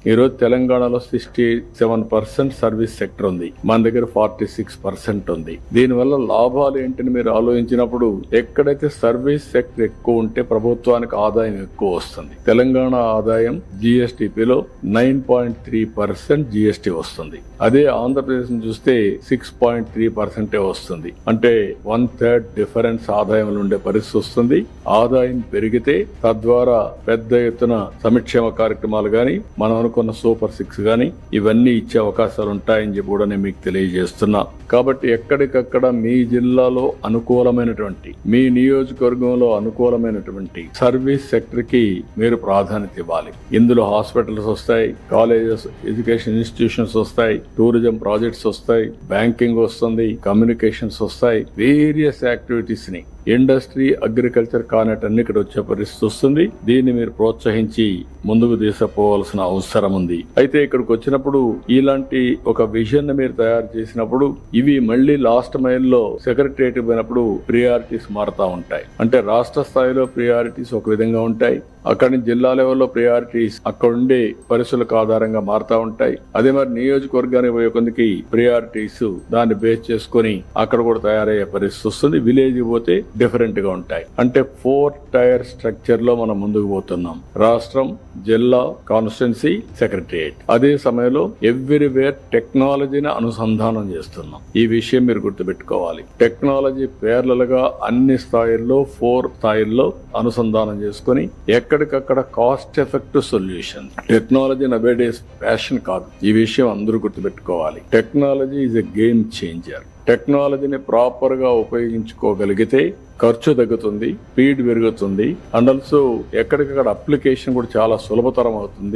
ఈరోజు తెలంగాణలో 67% service sector ఉంది, మన దగ్గర 46% ఉంది. దీనివల్ల లాభాలు ఏంటని మీరు ఆలోచించినప్పుడు ఎక్కడైతే సర్వీస్ సెక్టర్ ఎక్కువ ఉంటే ప్రభుత్వానికి ఆదాయం ఎక్కువ వస్తుంది. తెలంగాణ ఆదాయం జిఎస్టిపిలో 9.3% జిఎస్టి వస్తుంది. అదే ఆంధ్రప్రదేశ్ చూస్తే 6.3% వస్తుంది. అంటే 1/3 డిఫరెన్స్ ఆదాయంలో ఉండే పరిస్థితి వస్తుంది. ఆదాయం పెరిగితే తద్వారా పెద్ద ఎత్తున సంక్షేమ కార్యక్రమాలు గాని, మనం అనుకున్న సూపర్ 6 గాని ఇవన్నీ ఇచ్చే అవకాశాలు ఉంటాయని చెప్పి కూడా నేను మీకు తెలియజేస్తున్నా. కాబట్టి ఎక్కడికక్కడ మీ జిల్లాలో అనుకూలమైనటువంటి, మీ నియోజకవర్గంలో అనుకూలమైనటువంటి సర్వీస్ సెక్టర్ కి మీరు ప్రాధాన్యత ఇవ్వాలి. ఇందులో హాస్పిటల్స్ వస్తాయి, కాలేజెస్, ఎడ్యుకేషన్ ఇన్స్టిట్యూషన్స్ వస్తాయి, టూరిజం ప్రాజెక్ట్స్ వస్తాయి, బ్యాంకింగ్ వస్తుంది, కమ్యూనికేషన్స్ వస్తాయి. వేరియస్ యాక్టివిటీస్ ని ఇండస్ట్రీ, అగ్రికల్చర్ కానటన్ని ఇక్కడ వచ్చే పరిస్థితి వస్తుంది. దీన్ని మీరు ప్రోత్సహించి ముందుకు తీసుకుపోవాల్సిన అవసరం ఉంది. అయితే ఇక్కడికి వచ్చినప్పుడు ఇలాంటి ఒక విజన్ మీరు తయారు చేసినప్పుడు ఇవి మళ్ళీ లాస్ట్ మైల్ లో సెక్రటరియట్ పోయినప్పుడు ప్రియారిటీస్ మారుతా ఉంటాయి. అంటే రాష్ట్ర స్థాయిలో ప్రియారిటీస్ ఒక విధంగా ఉంటాయి, అక్కడి నుంచి జిల్లా లెవెల్లో ప్రియారిటీస్ అక్కడ ఉండే పరిస్థితులకు ఆధారంగా మారుతా ఉంటాయి. అదే మరి నియోజకవర్గానికి పోయే కొందికి ప్రియారిటీస్ దాన్ని బేస్ చేసుకుని అక్కడ కూడా తయారయ్యే పరిస్థితి వస్తుంది. విలేజ్ పోతే డిఫరెంట్ గా ఉంటాయి. అంటే 4 టైర్ స్ట్రక్చర్ లో మనం ముందుకు పోతున్నాం. రాష్ట్రం, జిల్లా, కాన్స్టిట్యున్సీ, సెక్రటరియట్. అదే సమయంలో ఎవ్రీవేర్ టెక్నాలజీని అనుసంధానం చేస్తున్నాం. ఈ విషయం మీరు గుర్తుపెట్టుకోవాలి. టెక్నాలజీ పేర్లలుగా అన్ని స్థాయిల్లో 4 స్థాయిల్లో అనుసంధానం చేసుకుని ఎక్కడికక్కడ cost effective solution. Technology nowadays fashion కాదు, ఈ విషయం అందరూ గుర్తుపెట్టుకోవాలి. Technology is a game changer. టెక్నాలజీని ప్రాపర్ గా ఉపయోగించుకోగలిగితే ఖర్చు తగ్గుతుంది, స్పీడ్ పెరుగుతుంది, అండ్ ఆల్సో ఎక్కడికక్కడ అప్లికేషన్ కూడా చాలా సులభతరం అవుతుంది.